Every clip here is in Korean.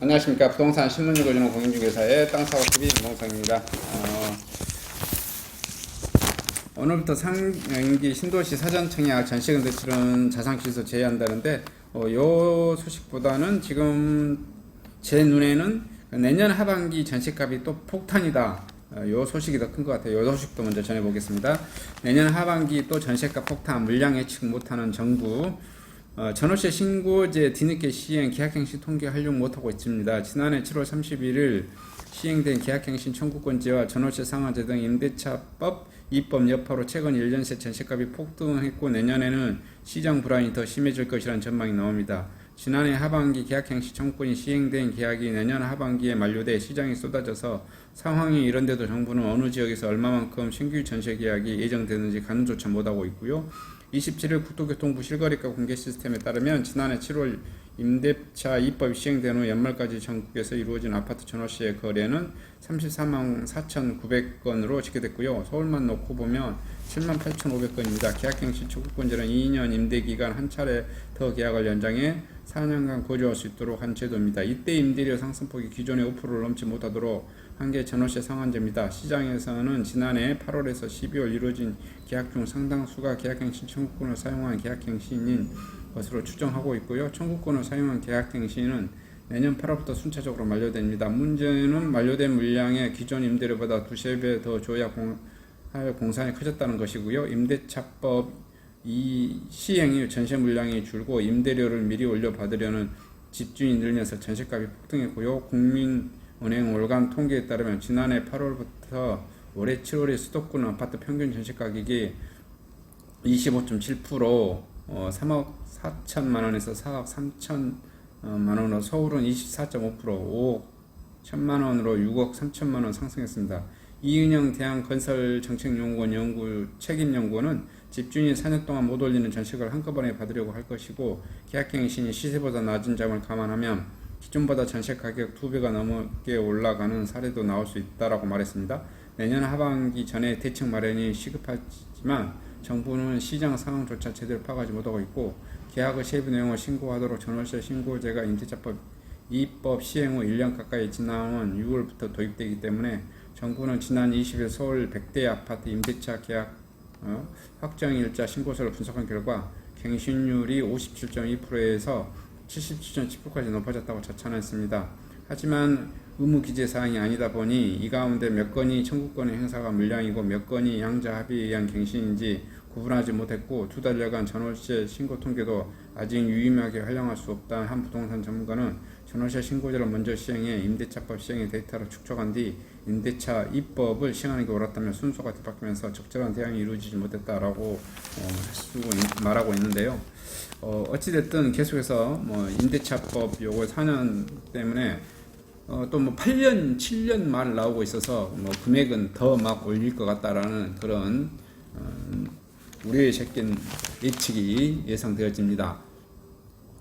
안녕하십니까. 부동산 신문 읽어주는 공인중개사의 땅사고TV 김동성입니다. 오늘부터 상반기 신도시 사전청약 전시건대 치른 자산시소 제외한다는데 요 소식보다는 지금 제 눈에는 내년 하반기 전시값이 또 폭탄이다. 요 소식이 더 큰 것 같아요. 요 소식도 먼저 전해보겠습니다. 내년 하반기 또 전세값 폭탄, 물량 예측 못하는 정부. 전월세 신고제 뒤늦게 시행 계약갱신 통계 활용 못하고 있습니다. 지난해 7월 31일 시행된 계약갱신 청구권제와 전월세 상한제 등 임대차법 입법 여파로 최근 1년 새 전세값이 폭등했고 내년에는 시장 불안이 더 심해질 것이라는 전망이 나옵니다. 지난해 하반기 계약갱신 청구권이 시행된 계약이 내년 하반기에 만료돼 시장이 쏟아져서 상황이 이런데도 정부는 어느 지역에서 얼마만큼 신규 전세 계약이 예정되는지 가늠조차 못하고 있고요. 27일 국토교통부 실거래가 공개 시스템에 따르면 지난해 7월 임대차 입법이 시행된 후 연말까지 전국에서 이루어진 아파트 전월세 거래는 34만 4,900건으로 집계됐고요. 서울만 놓고 보면 7만 8,500건입니다. 계약갱신 청구권제는 2년 임대기간 한 차례 더 계약을 연장해 4년간 거주할 수 있도록 한 제도입니다. 이때 임대료 상승폭이 기존의 5%를 넘지 못하도록 한 개 전월세 상한제입니다. 시장에서는 지난해 8월에서 12월 이루어진 계약 중 상당수가 계약갱신 청구권을 사용한 계약갱신인 것으로 추정하고 있고요. 청구권을 사용한 계약갱신은 내년 8월부터 순차적으로 만료됩니다. 문제는 만료된 물량의 기존 임대료보다 두세 배 더 줘야 할 공산이 커졌다는 것이고요. 임대차법 이 시행이 전세 물량이 줄고 임대료를 미리 올려받으려는 집주인이 늘면서 전세값이 폭등했고요. 국민은행 월간 통계에 따르면 지난해 8월부터 올해 7월의 수도권 아파트 평균 전세가격이 25.7% 3억 4천만 원에서 4억 3천만 원으로 서울은 24.5% 5억 1천만 원으로 6억 3천만 원 상승했습니다. 이은영 대한건설정책연구원 연구 책임연구원은 집주인이 4년 동안 못 올리는 전세를 한꺼번에 받으려고 할 것이고 계약갱신이 시세보다 낮은 점을 감안하면 기존보다 전세 가격 2배가 넘게 올라가는 사례도 나올 수 있다라고 말했습니다. 내년 하반기 전에 대책 마련이 시급하지만 정부는 시장 상황조차 제대로 파악하지 못하고 있고 계약의 세부 내용을 신고하도록 전월세 신고제가 임대차법 입법 시행 후 1년 가까이 지나온 6월부터 도입되기 때문에 정부는 지난 20일 서울 100대 아파트 임대차 계약 확정일자 신고서를 분석한 결과 갱신율이 57.2%에서 77.7%까지 높아졌다고 자천했습니다. 하지만 의무 기재 사항이 아니다 보니 이 가운데 몇 건이 청구권의 행사가 물량이고 몇 건이 양자 합의에 의한 갱신인지 구분하지 못했고 2달여간 전월세 신고 통계도 아직 유의미하게 활용할 수 없다는 한 부동산 전문가는 전월세 신고제를 먼저 시행해 임대차법 시행의 데이터를 축적한 뒤 임대차 입법을 시행하는 게 옳았다며 순서가 뒤바뀌면서 적절한 대응이 이루어지지 못했다라고 말하고 있는데요. 어찌됐든 계속해서 임대차법 요거 4년 때문에 또 8년, 7년 말 나오고 있어서 금액은 더 막 올릴 것 같다라는 그런 우려에 섞인 예측이 예상되어집니다.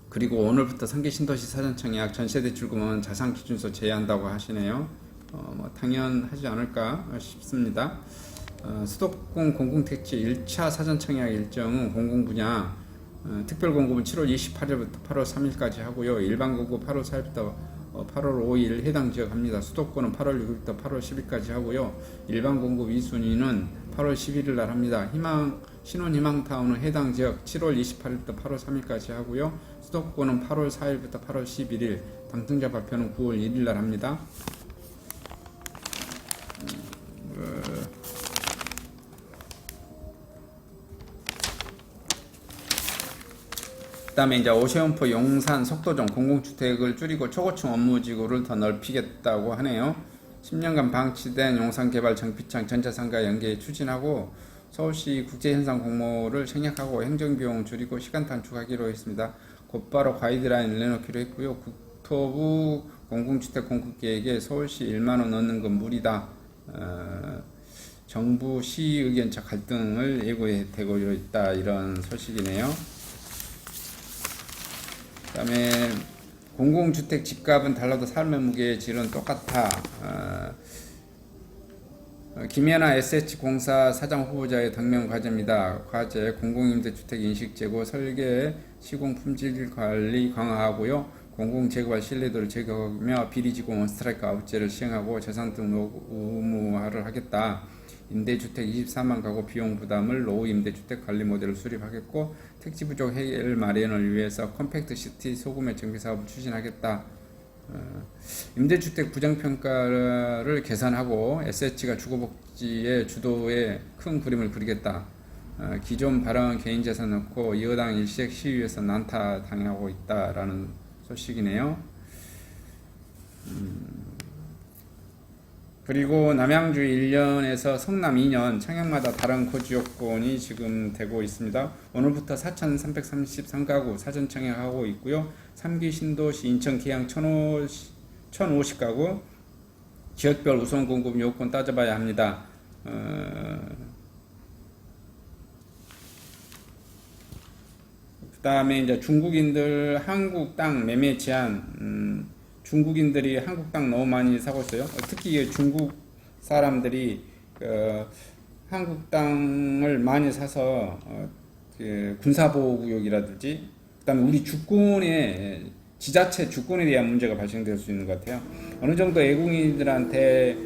그리고 오늘부터 상계 신도시 사전청약 전세대출금은 자산기준서 제외한다고 하시네요. 당연하지 않을까 싶습니다. 수도권 공공택지 1차 사전청약 일정은 공공분야 특별공급은 7월 28일부터 8월 3일까지 하고요. 일반공급 8월 4일부터 8월 5일 해당 지역 합니다. 수도권은 8월 6일부터 8월 10일까지 하고요. 일반 공급 2순위는 8월 11일 날 합니다. 신혼희망타운은 해당 지역 7월 28일부터 8월 3일까지 하고요. 수도권은 8월 4일부터 8월 11일, 당첨자 발표는 9월 1일 날 합니다. 그다음에 이제 오세훈포 용산 속도정 공공주택을 줄이고 초고층 업무지구를 더 넓히겠다고 하네요. 10년간 방치된 용산개발 정피창 전자상가 연계 추진하고 서울시 국제현상 공모를 생략하고 행정비용 줄이고 시간 단축하기로 했습니다. 곧바로 가이드라인을 내놓기로 했고요. 국토부 공공주택 공급계획에 서울시 1만원 넣는 건 무리다. 정부 시 의견차 갈등을 예고되고 있다. 이런 소식이네요. 그 다음에 공공주택 집값은 달라도 삶의 무게의 질은 똑같아. 김연아 SH공사 사장 후보자의 당면 과제입니다. 과제 공공임대주택 인식제고 설계 시공 품질 관리 강화하고요. 공공재개발 신뢰도를 제거하며 비리지공 원스트라이크 아웃제를 시행하고 재산 등록 의무화를 하겠다. 임대주택 24만 가구 비용 부담을 노후 임대주택 관리 모델을 수립하겠고 택지 부족 해결 마련을 위해서 컴팩트 시티 소규모 정비 사업을 추진하겠다. 임대주택 부정평가를 개선하고 SH가 주거복지의 주도에 큰 그림을 그리겠다. 기존 발언 개인재산 넣고 여당 일시적 시위에서 난타 당하고 있다라는 소식이네요. 그리고 남양주 1년에서 성남 2년 청양마다 다른 거주 요건이 지금 되고 있습니다. 오늘부터 4,333가구 사전 청약하고 있고요. 3기 신도시 인천 계양 1,050가구 지역별 우선 공급 요건 따져봐야 합니다. 그 다음에 이제 중국인들 한국 땅 매매 제한, 중국인들이 한국 땅 너무 많이 사고 있어요. 특히 중국 사람들이 한국 땅을 많이 사서 군사보호구역이라든지, 그다음에 우리 주권의 지자체 주권에 대한 문제가 발생될 수 있는 것 같아요. 어느 정도 외국인들한테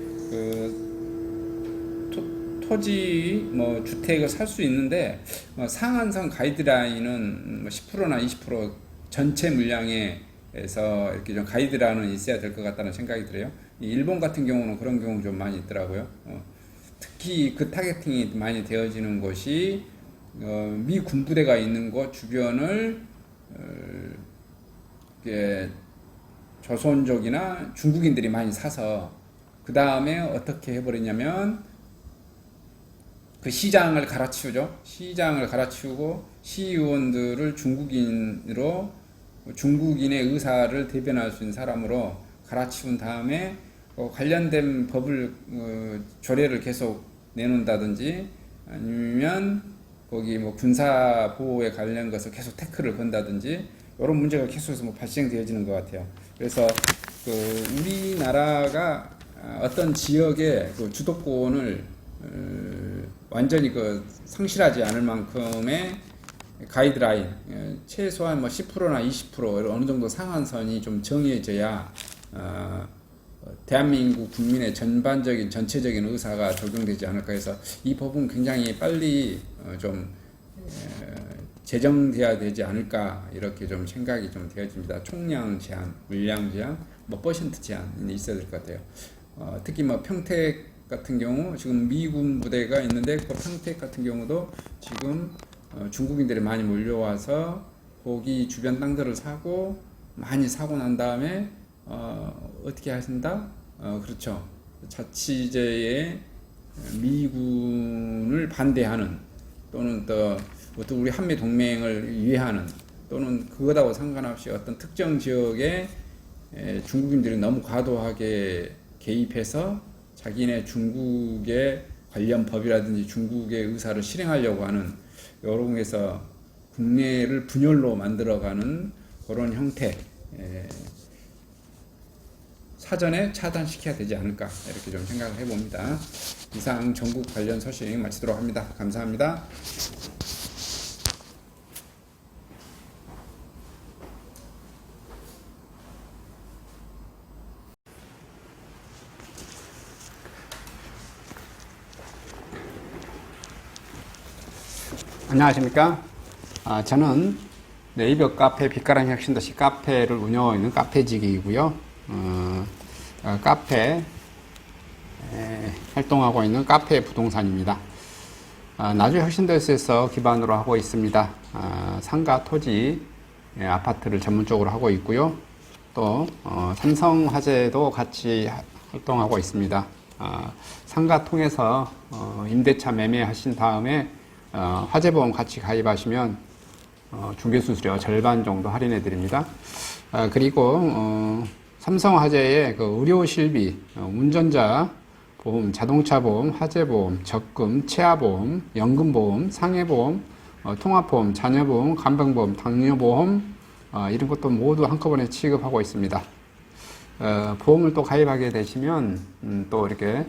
토지 주택을 살 수 있는데 상한선 가이드라인은 10%나 20% 전체 물량에서 이렇게 좀 가이드라인은 있어야 될 것 같다는 생각이 들어요. 일본 같은 경우는 그런 경우 좀 많이 있더라고요. 특히 그 타겟팅이 많이 되어지는 곳이 미 군부대가 있는 곳 주변을 조선족이나 중국인들이 많이 사서 그 다음에 어떻게 해버리냐면 그 시장을 갈아치우죠. 시장을 갈아치우고 시의원들을 중국인으로 중국인의 의사를 대변할 수 있는 사람으로 갈아치운 다음에 관련된 법을 조례를 계속 내놓는다든지 아니면 거기 군사 보호에 관련 것을 계속 태클을 건다든지 이런 문제가 계속해서 발생되어지는 것 같아요. 그래서 우리나라가 어떤 지역의 주도권을 완전히 상실하지 않을 만큼의 가이드라인, 최소한 10%나 20% 어느 정도 상한선이 좀 정해져야 대한민국 국민의 전반적인 전체적인 의사가 적용되지 않을까 해서 이 법은 굉장히 빨리 좀 제정돼야 되지 않을까 이렇게 좀 생각이 좀 되어집니다. 총량 제한, 물량 제한, 퍼센트 제한이 있어야 될 것 같아요. 특히 평택 같은 경우 지금 미군 부대가 있는데 그 평택 같은 경우도 지금 중국인들이 많이 몰려와서 거기 주변 땅들을 사고 많이 사고 난 다음에 어떻게 하신다? 그렇죠. 자치제의 미군을 반대하는 또는 또 어떤 우리 한미 동맹을 위해하는 또는 그거하고 상관없이 어떤 특정 지역에 중국인들이 너무 과도하게 개입해서 자기네 중국의 관련 법이라든지 중국의 의사를 실행하려고 하는 여러 곳에서 국내를 분열로 만들어가는 그런 형태 사전에 차단시켜야 되지 않을까 이렇게 좀 생각을 해봅니다. 이상 전국 관련 소식 마치도록 합니다. 감사합니다. 안녕하십니까. 저는 네이버 카페 빛가람 혁신도시 카페를 운영하고 있는 카페직이고요. 카페 활동하고 있는 카페 부동산입니다. 나주 혁신도시에서 기반으로 하고 있습니다. 상가 토지 아파트를 전문적으로 하고 있고요. 또 삼성화재도 같이 활동하고 있습니다. 상가 통해서 임대차 매매하신 다음에 화재보험 같이 가입하시면 중개수수료 절반 정도 할인해 드립니다. 그리고 삼성화재의 의료실비, 운전자 보험, 자동차 보험, 화재보험, 적금, 치아보험, 연금보험, 상해보험, 통합보험, 자녀보험, 간병보험, 당뇨보험 이런 것도 모두 한꺼번에 취급하고 있습니다. 보험을 또 가입하게 되시면 또 이렇게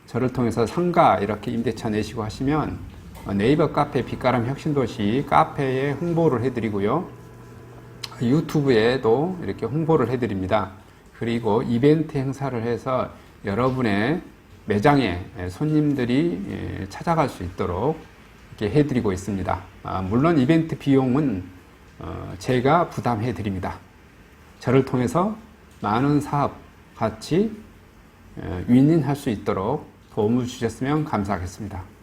저를 통해서 상가 이렇게 임대차 내시고 하시면 네이버 카페 빛가람 혁신도시 카페에 홍보를 해드리고요. 유튜브에도 이렇게 홍보를 해드립니다. 그리고 이벤트 행사를 해서 여러분의 매장에 손님들이 찾아갈 수 있도록 이렇게 해드리고 있습니다. 물론 이벤트 비용은 제가 부담해 드립니다. 저를 통해서 많은 사업 같이 윈윈할 수 있도록 도움을 주셨으면 감사하겠습니다.